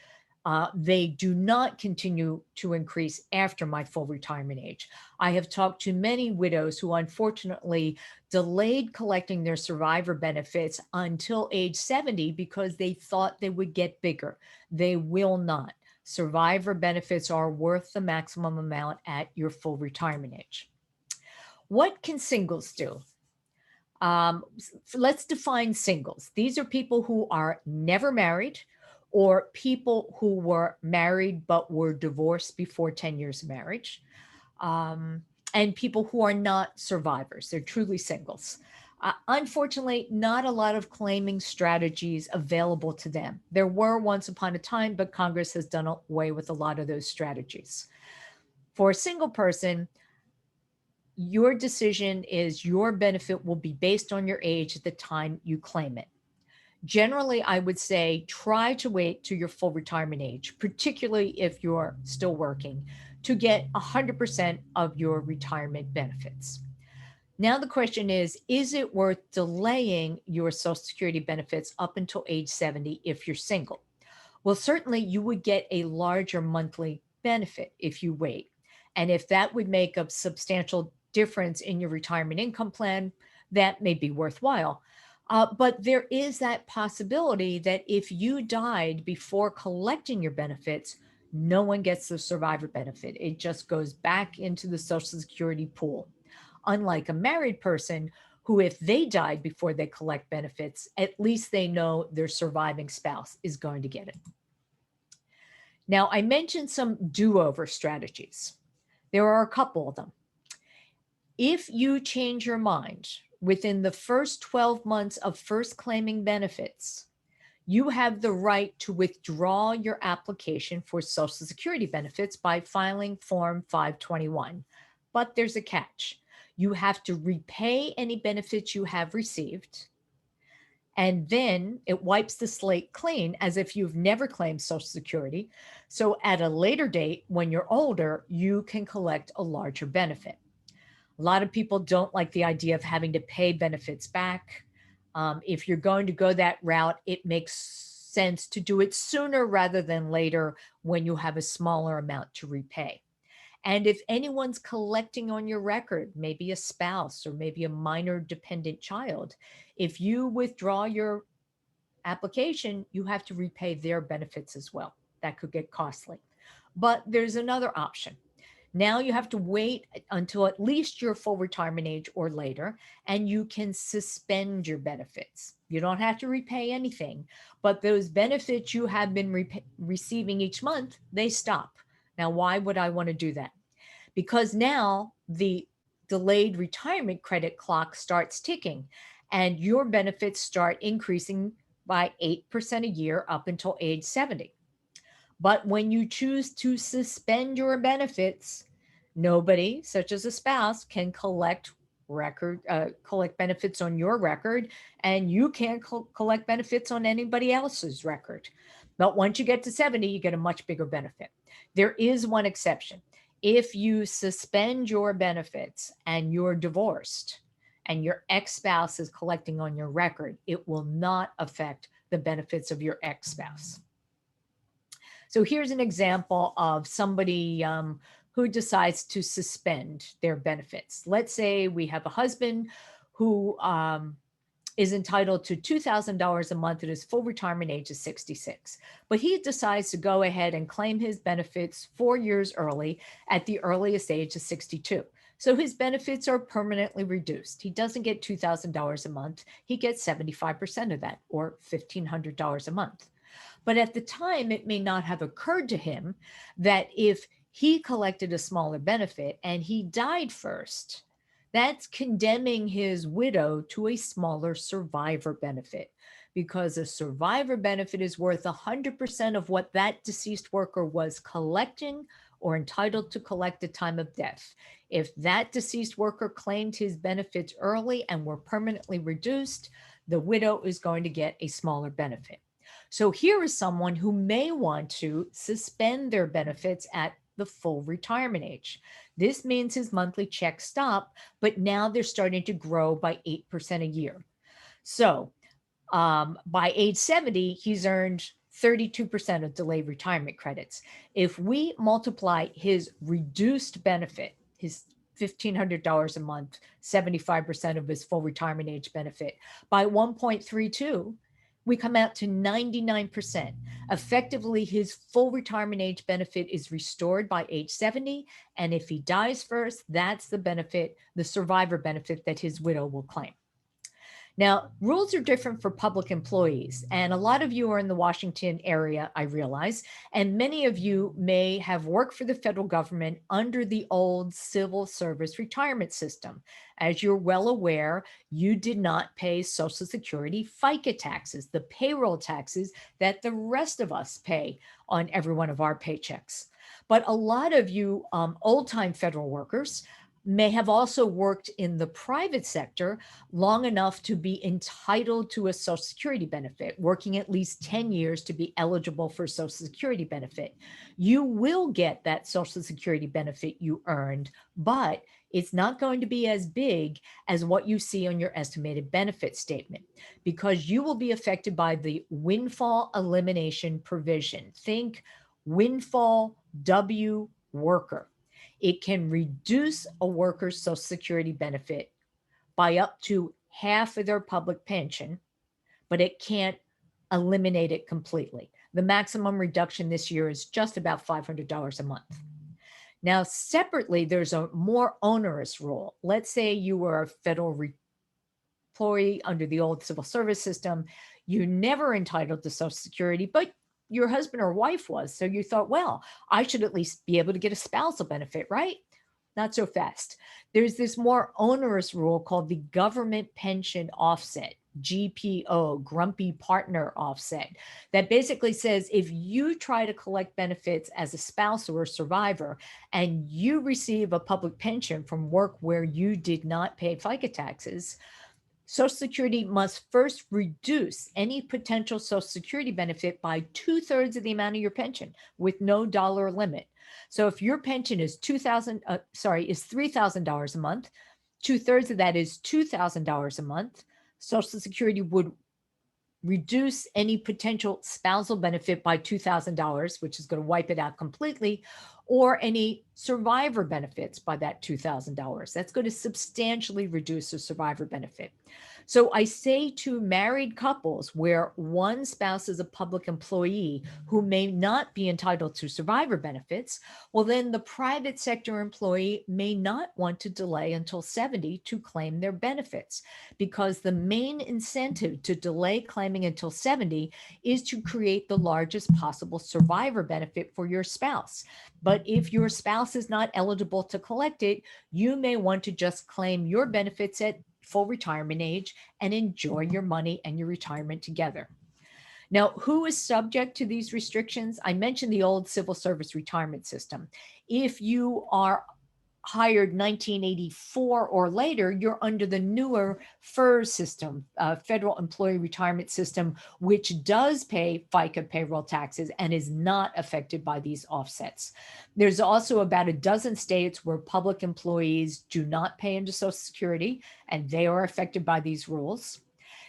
They do not continue to increase after my full retirement age. I have talked to many widows who unfortunately delayed collecting their survivor benefits until age 70 because they thought they would get bigger. They will not. Survivor benefits are worth the maximum amount at your full retirement age. What can singles do? Let's define singles. These are people who are never married or people who were married but were divorced before 10 years of marriage, and people who are not survivors. They're truly singles. Unfortunately, not a lot of claiming strategies available to them. There were once upon a time, but Congress has done away with a lot of those strategies. For a single person, your decision is your benefit will be based on your age at the time you claim it. Generally, I would say try to wait to your full retirement age, particularly if you're still working, to get 100% of your retirement benefits. Now, the question is it worth delaying your Social Security benefits up until age 70 if you're single? Well, certainly you would get a larger monthly benefit if you wait. And if that would make a substantial difference in your retirement income plan, that may be worthwhile. But there is that possibility that if you died before collecting your benefits, no one gets the survivor benefit. It just goes back into the Social Security pool. Unlike a married person who, if they died before they collect benefits, at least they know their surviving spouse is going to get it. Now, I mentioned some do-over strategies. There are a couple of them. If you change your mind within the first 12 months of first claiming benefits, you have the right to withdraw your application for Social Security benefits by filing Form 521. But there's a catch. You have to repay any benefits you have received, and then it wipes the slate clean as if you've never claimed Social Security. So at a later date, when you're older, you can collect a larger benefit. A lot of people don't like the idea of having to pay benefits back. If you're going to go that route, it makes sense to do it sooner rather than later when you have a smaller amount to repay. And if anyone's collecting on your record, maybe a spouse or maybe a minor dependent child, if you withdraw your application, you have to repay their benefits as well. That could get costly. But there's another option. Now you have to wait until at least your full retirement age or later, and you can suspend your benefits. You don't have to repay anything, but those benefits you have been receiving each month, they stop. Now, why would I want to do that? Because now the delayed retirement credit clock starts ticking and your benefits start increasing by 8% a year up until age 70. But when you choose to suspend your benefits, nobody, such as a spouse, can collect benefits on your record, and you can't collect benefits on anybody else's record. But once you get to 70, you get a much bigger benefit. There is one exception. If you suspend your benefits and you're divorced and your ex-spouse is collecting on your record, it will not affect the benefits of your ex-spouse. So here's an example of somebody who decides to suspend their benefits. Let's say we have a husband who is entitled to $2,000 a month at his full retirement age of 66. But he decides to go ahead and claim his benefits 4 years early at the earliest age of 62. So his benefits are permanently reduced. He doesn't get $2,000 a month. He gets 75% of that, or $1,500 a month. But at the time, it may not have occurred to him that if he collected a smaller benefit and he died first, That's condemning his widow to a smaller survivor benefit, because a survivor benefit is worth 100% of what that deceased worker was collecting or entitled to collect at time of death. If that deceased worker claimed his benefits early and were permanently reduced, the widow is going to get a smaller benefit. So here is someone who may want to suspend their benefits at the full retirement age. This means his monthly checks stop, but now they're starting to grow by 8% a year. So by age 70, he's earned 32% of delayed retirement credits. If we multiply his reduced benefit, his $1,500 a month, 75% of his full retirement age benefit, by 1.32, we come out to 99%. Effectively, his full retirement age benefit is restored by age 70. And if he dies first, that's the benefit, the survivor benefit that his widow will claim. Now, rules are different for public employees, and a lot of you are in the Washington area, I realize, and many of you may have worked for the federal government under the old civil service retirement system. As you're well aware, you did not pay Social Security FICA taxes, the payroll taxes that the rest of us pay on every one of our paychecks. But a lot of you old-time federal workers may have also worked in the private sector long enough to be entitled to a Social Security benefit, working at least 10 years to be eligible for Social Security benefit. You will get that Social Security benefit you earned, but it's not going to be as big as what you see on your estimated benefit statement, because you will be affected by the windfall elimination provision. Think windfall W worker. It can reduce a worker's Social Security benefit by up to half of their public pension, but it can't eliminate it completely. The maximum reduction this year is just about $500 a month. Now, separately, there's a more onerous rule. Let's say you were a federal employee under the old civil service system. You're never entitled to Social Security, but your husband or wife was. So you thought, well, I should at least be able to get a spousal benefit, right? Not so fast. There's this more onerous rule called the government pension offset, GPO, grumpy partner offset, that basically says if you try to collect benefits as a spouse or a survivor and you receive a public pension from work where you did not pay FICA taxes, Social Security must first reduce any potential Social Security benefit by 2/3 of the amount of your pension with no dollar limit. So if your pension is $3,000 a month, 2/3 of that is $2,000 a month. Social Security would reduce any potential spousal benefit by $2,000, which is going to wipe it out completely, or any survivor benefits by that $2,000. That's going to substantially reduce the survivor benefit. So I say to married couples where one spouse is a public employee who may not be entitled to survivor benefits, well, then the private sector employee may not want to delay until 70 to claim their benefits, because the main incentive to delay claiming until 70 is to create the largest possible survivor benefit for your spouse. But if your spouse is not eligible to collect it, you may want to just claim your benefits at full retirement age and enjoy your money and your retirement together. Now, who is subject to these restrictions? I mentioned the old civil service retirement system. If you are hired 1984 or later, you're under the newer FERS system, Federal Employee Retirement System, which does pay FICA payroll taxes and is not affected by these offsets. There's also about a dozen states where public employees do not pay into Social Security, and they are affected by these rules.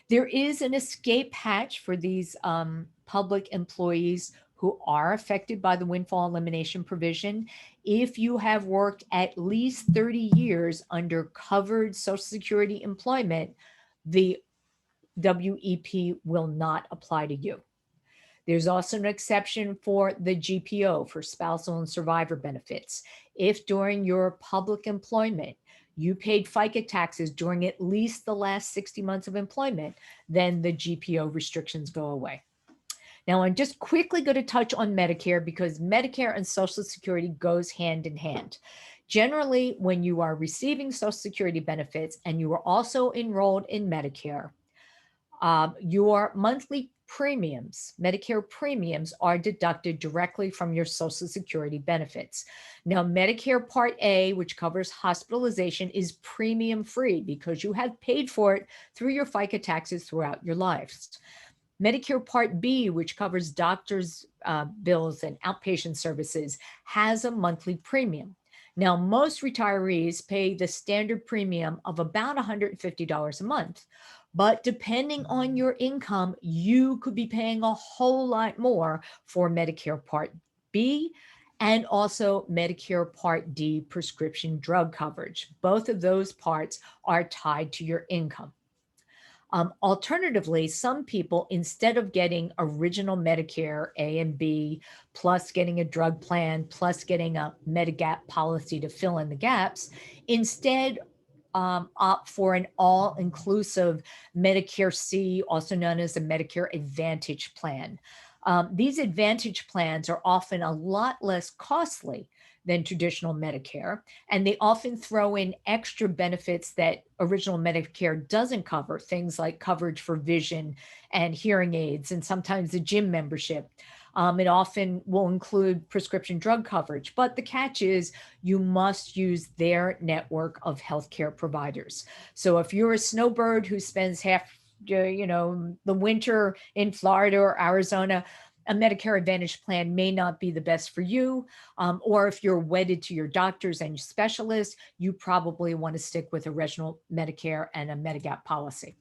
There is an escape hatch for these public employees who are affected by the windfall elimination provision. If you have worked at least 30 years under covered Social Security employment, the WEP will not apply to you. There's also an exception for the GPO, for spousal and survivor benefits. If during your public employment you paid FICA taxes during at least the last 60 months of employment, then the GPO restrictions go away. Now, I'm just quickly going to touch on Medicare, because Medicare and Social Security goes hand in hand. Generally, when you are receiving Social Security benefits and you are also enrolled in Medicare, your monthly premiums, Medicare premiums, are deducted directly from your Social Security benefits. Now, Medicare Part A, which covers hospitalization, is premium free because you have paid for it through your FICA taxes throughout your lives. Medicare Part B, which covers doctors' bills and outpatient services, has a monthly premium. Now, most retirees pay the standard premium of about $150 a month. But depending on your income, you could be paying a whole lot more for Medicare Part B and also Medicare Part D prescription drug coverage. Both of those parts are tied to your income. Alternatively, some people, instead of getting original Medicare A and B, plus getting a drug plan, plus getting a Medigap policy to fill in the gaps, instead opt for an all-inclusive Medicare C, also known as a Medicare Advantage plan. These Advantage plans are often a lot less costly than traditional Medicare, and they often throw in extra benefits that original Medicare doesn't cover, things like coverage for vision and hearing aids, and sometimes a gym membership. It often will include prescription drug coverage, but the catch is you must use their network of healthcare providers. So if you're a snowbird who spends half, the winter in Florida or Arizona, a Medicare Advantage plan may not be the best for you. Or if you're wedded to your doctors and your specialists, you probably want to stick with original Medicare and a Medigap policy.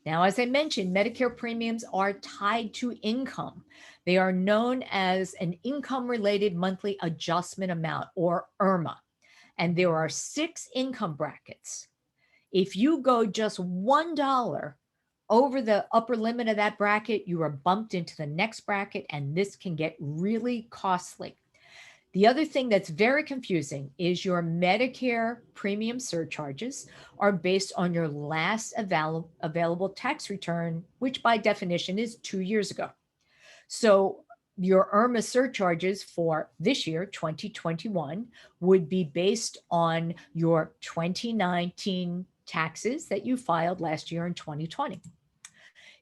Now, as I mentioned, Medicare premiums are tied to income. They are known as an income-related monthly adjustment amount, or IRMA. And there are 6 income brackets. If you go just $1 over the upper limit of that bracket, you are bumped into the next bracket, and this can get really costly. The other thing that's very confusing is your Medicare premium surcharges are based on your last available tax return, which by definition is 2 years ago. So your IRMA surcharges for this year, 2021, would be based on your 2019 taxes that you filed last year in 2020.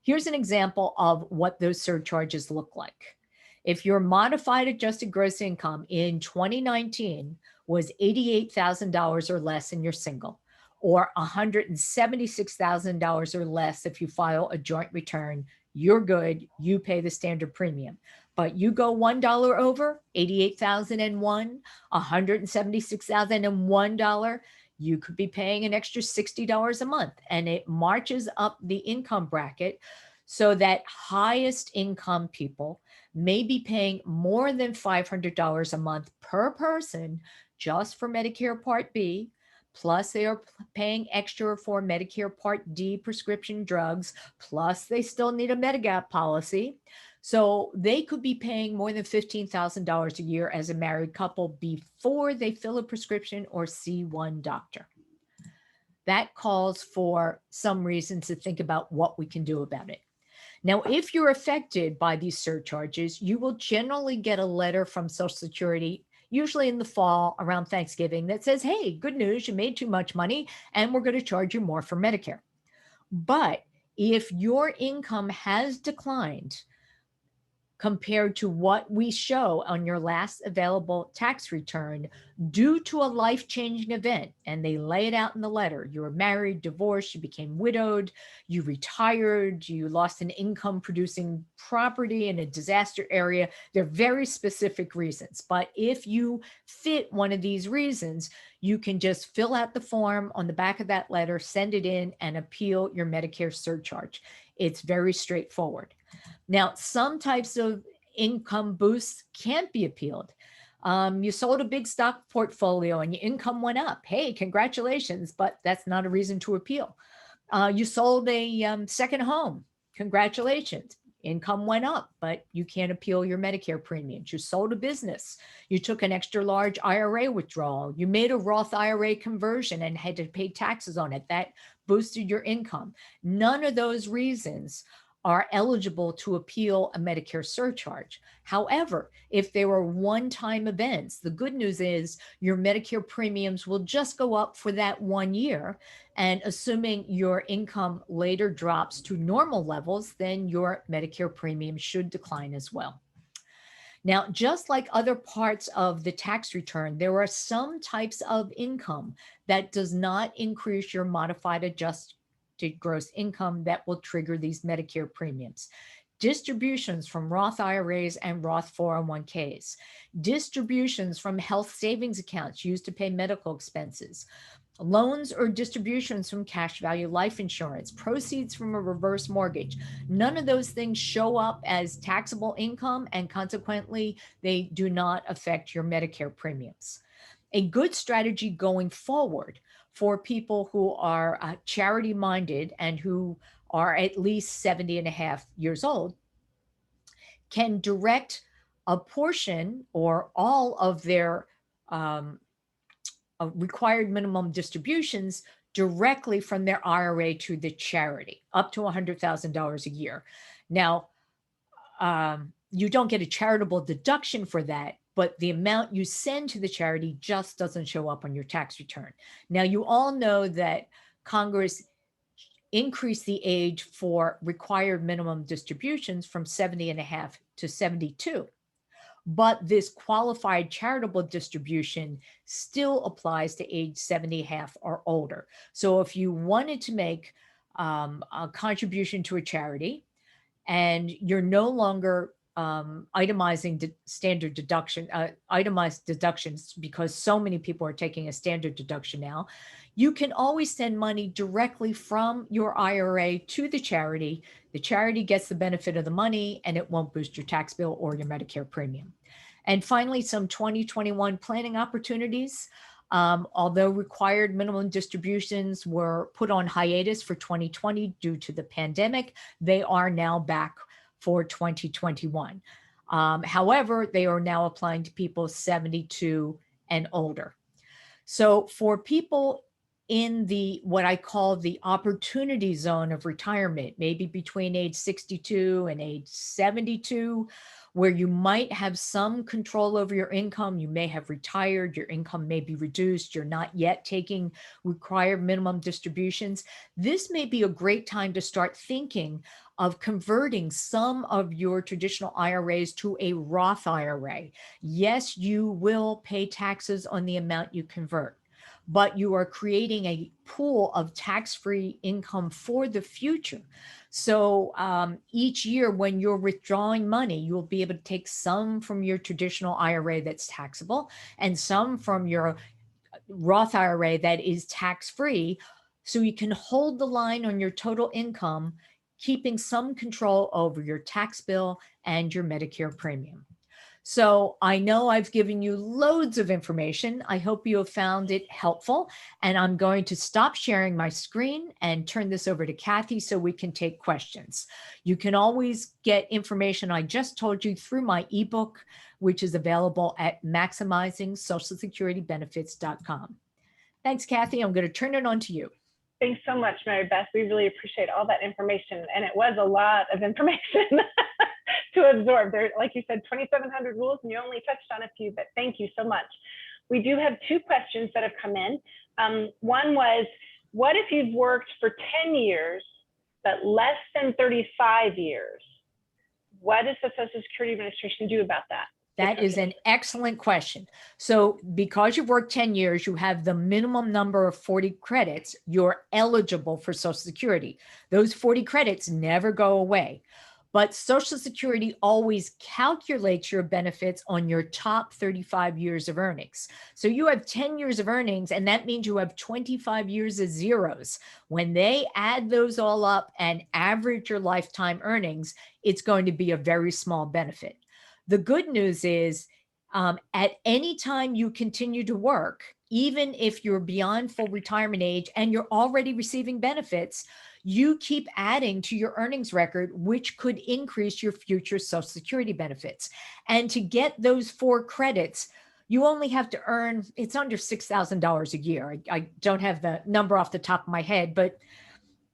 Here's an example of what those surcharges look like. If your modified adjusted gross income in 2019 was $88,000 or less and you're single, or $176,000 or less if you file a joint return, you're good, you pay the standard premium. But you go $1 over, $88,001, $176,001, you could be paying an extra $60 a month, and it marches up the income bracket so that highest income people may be paying more than $500 a month per person just for Medicare Part B. Plus, they are paying extra for Medicare Part D prescription drugs. Plus, they still need a Medigap policy. So they could be paying more than $15,000 a year as a married couple before they fill a prescription or see one doctor. That calls for some reasons to think about what we can do about it. Now, if you're affected by these surcharges, you will generally get a letter from Social Security, usually in the fall around Thanksgiving, that says, hey, good news, you made too much money and we're going to charge you more for Medicare. But if your income has declined compared to what we show on your last available tax return due to a life-changing event, and they lay it out in the letter, you were married, divorced, you became widowed, you retired, you lost an income-producing property in a disaster area, they're very specific reasons. But if you fit one of these reasons, you can just fill out the form on the back of that letter, send it in, and appeal your Medicare surcharge. It's very straightforward. Now, some types of income boosts can't be appealed. You sold a big stock portfolio and your income went up. Hey, congratulations, but that's not a reason to appeal. You sold a second home. Congratulations. Income went up, but you can't appeal your Medicare premiums. You sold a business. You took an extra large IRA withdrawal. You made a Roth IRA conversion and had to pay taxes on it. That boosted your income. None of those reasons are eligible to appeal a Medicare surcharge. However, if there were one-time events, the good news is your Medicare premiums will just go up for that 1 year. And assuming your income later drops to normal levels, then your Medicare premium should decline as well. Now, just like other parts of the tax return, there are some types of income that does not increase your modified adjusted gross income that will trigger these Medicare premiums. Distributions from Roth IRAs and Roth 401ks, distributions from health savings accounts used to pay medical expenses, loans or distributions from cash value life insurance, proceeds from a reverse mortgage. None of those things show up as taxable income, and consequently, they do not affect your Medicare premiums. A good strategy going forward for people who are charity minded and who are at least 70 and a half years old can direct a portion or all of their required minimum distributions directly from their IRA to the charity, up to $100,000 a year. Now, you don't get a charitable deduction for that, but the amount you send to the charity just doesn't show up on your tax return. Now, you all know that Congress increased the age for required minimum distributions from 70 and a half to 72. But this qualified charitable distribution still applies to age 70 and a half or older. So if you wanted to make a contribution to a charity and you're no longer itemizing standard deduction, itemized deductions, because so many people are taking a standard deduction now, you can always send money directly from your IRA to the charity. The charity gets the benefit of the money and it won't boost your tax bill or your Medicare premium. And finally, some 2021 planning opportunities. Although required minimum distributions were put on hiatus for 2020 due to the pandemic, they are now back for 2021. However, they are now applying to people 72 and older. So for people in the what I call the opportunity zone of retirement, maybe between age 62 and age 72, where you might have some control over your income, you may have retired, your income may be reduced, you're not yet taking required minimum distributions, this may be a great time to start thinking of converting some of your traditional IRAs to a Roth IRA. Yes, you will pay taxes on the amount you convert, but you are creating a pool of tax-free income for the future. So each year when you're withdrawing money, you'll be able to take some from your traditional IRA that's taxable and some from your Roth IRA that is tax-free. So you can hold the line on your total income, keeping some control over your tax bill and your Medicare premium. So I know I've given you loads of information. I hope you have found it helpful. And I'm going to stop sharing my screen and turn this over to Kathy so we can take questions. You can always get information I just told you through my ebook, which is available at maximizingsocialsecuritybenefits.com. Thanks, Kathy. I'm going to turn it on to you. Thanks so much, Mary Beth. We really appreciate all that information. And it was a lot of information to absorb. There, like you said, 2,700 rules, and you only touched on a few, but thank you so much. We do have two questions that have come in. One was, what if you've worked for 10 years, but less than 35 years? What does the Social Security Administration do about that? That is an excellent question. So because you've worked 10 years, you have the minimum number of 40 credits, you're eligible for Social Security. Those 40 credits never go away. But Social Security always calculates your benefits on your top 35 years of earnings. So you have 10 years of earnings, and that means you have 25 years of zeros. When they add those all up and average your lifetime earnings, it's going to be a very small benefit. The good news is at any time you continue to work, even if you're beyond full retirement age and you're already receiving benefits, you keep adding to your earnings record, which could increase your future Social Security benefits. And to get those 4 credits, you only have to earn, it's under $6,000 a year. I don't have the number off the top of my head, but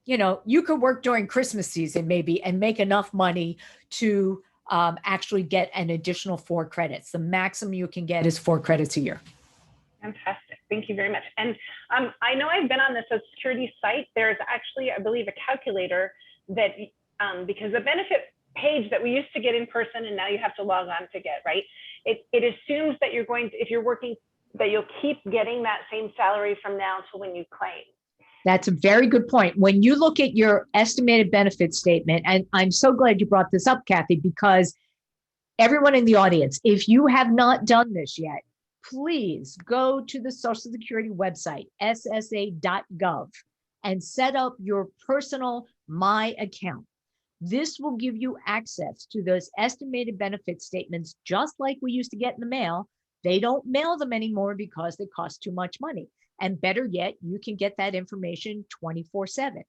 you could work during Christmas season maybe and make enough money to actually get an additional 4 credits. The maximum you can get is 4 credits a year. Fantastic. Thank you very much. And I know I've been on the Social Security site. There's actually, I believe, a calculator that, because the benefit page that we used to get in person and now you have to log on to get, right? It assumes that you're going to, if you're working, that you'll keep getting that same salary from now until when you claim. That's a very good point. When you look at your estimated benefit statement, and I'm so glad you brought this up, Kathy, because everyone in the audience, if you have not done this yet, please go to the Social Security website, ssa.gov, and set up your personal My Account. This will give you access to those estimated benefit statements, just like we used to get in the mail. They don't mail them anymore because they cost too much money. And better yet, you can get that information 24/7.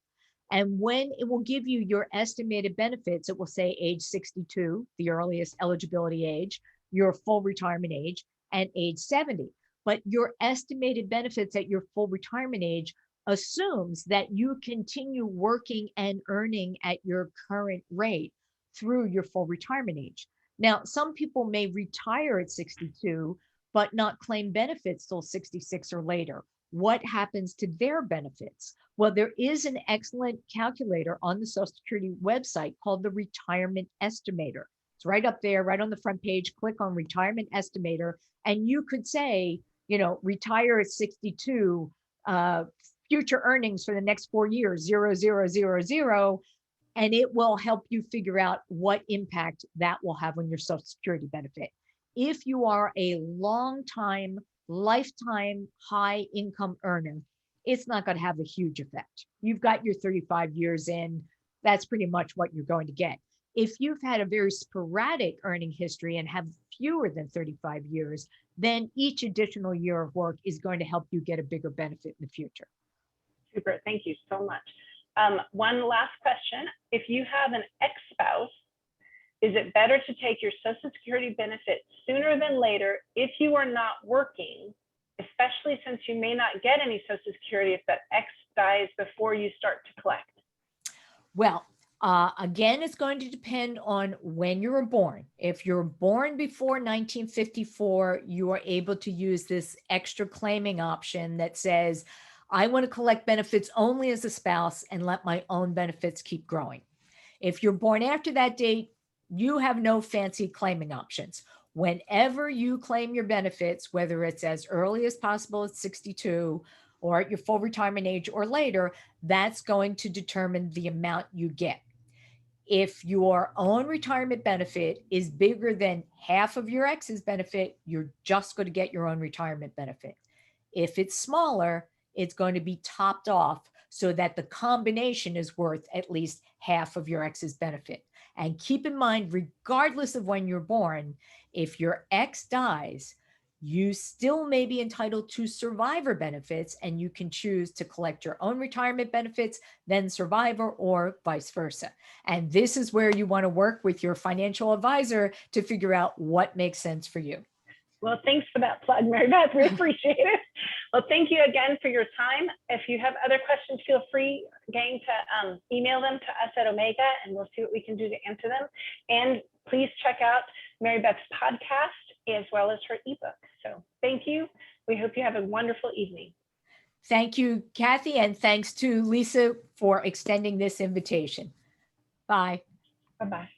And when it will give you your estimated benefits, it will say age 62, the earliest eligibility age, your full retirement age, and age 70. But your estimated benefits at your full retirement age assumes that you continue working and earning at your current rate through your full retirement age. Now, some people may retire at 62, but not claim benefits till 66 or later. What happens to their benefits? Well, there is an excellent calculator on the Social Security website called the Retirement Estimator. It's right up there, right on the front page. Click on Retirement Estimator, and you could say, retire at 62, future earnings for the next 4 years, 0, 0, 0, 0, and it will help you figure out what impact that will have on your Social Security benefit. If you are a long-time, lifetime high income earner, it's not going to have a huge effect. You've got your 35 years in, that's pretty much what you're going to get. If you've had a very sporadic earning history and have fewer than 35 years, then each additional year of work is going to help you get a bigger benefit in the future. Super, thank you so much. One last question. If you have an ex-spouse, is it better to take your Social Security benefit sooner than later if you are not working, especially since you may not get any Social Security if that ex dies before you start to collect? Well, again, it's going to depend on when you were born. If you're born before 1954, you are able to use this extra claiming option that says, I want to collect benefits only as a spouse and let my own benefits keep growing. If you're born after that date, you have no fancy claiming options. Whenever you claim your benefits, whether it's as early as possible at 62 or at your full retirement age or later, that's going to determine the amount you get. If your own retirement benefit is bigger than half of your ex's benefit, you're just going to get your own retirement benefit. If it's smaller, it's going to be topped off so that the combination is worth at least half of your ex's benefit. And keep in mind, regardless of when you're born, if your ex dies, you still may be entitled to survivor benefits, and you can choose to collect your own retirement benefits, then survivor, or vice versa. And this is where you want to work with your financial advisor to figure out what makes sense for you. Well, thanks for that plug, Mary Beth. We appreciate it. Well, thank you again for your time. If you have other questions, feel free, gang, to email them to us at Omega, and we'll see what we can do to answer them. And please check out Mary Beth's podcast as well as her ebook. So thank you. We hope you have a wonderful evening. Thank you, Kathy, and thanks to Lisa for extending this invitation. Bye. Bye-bye.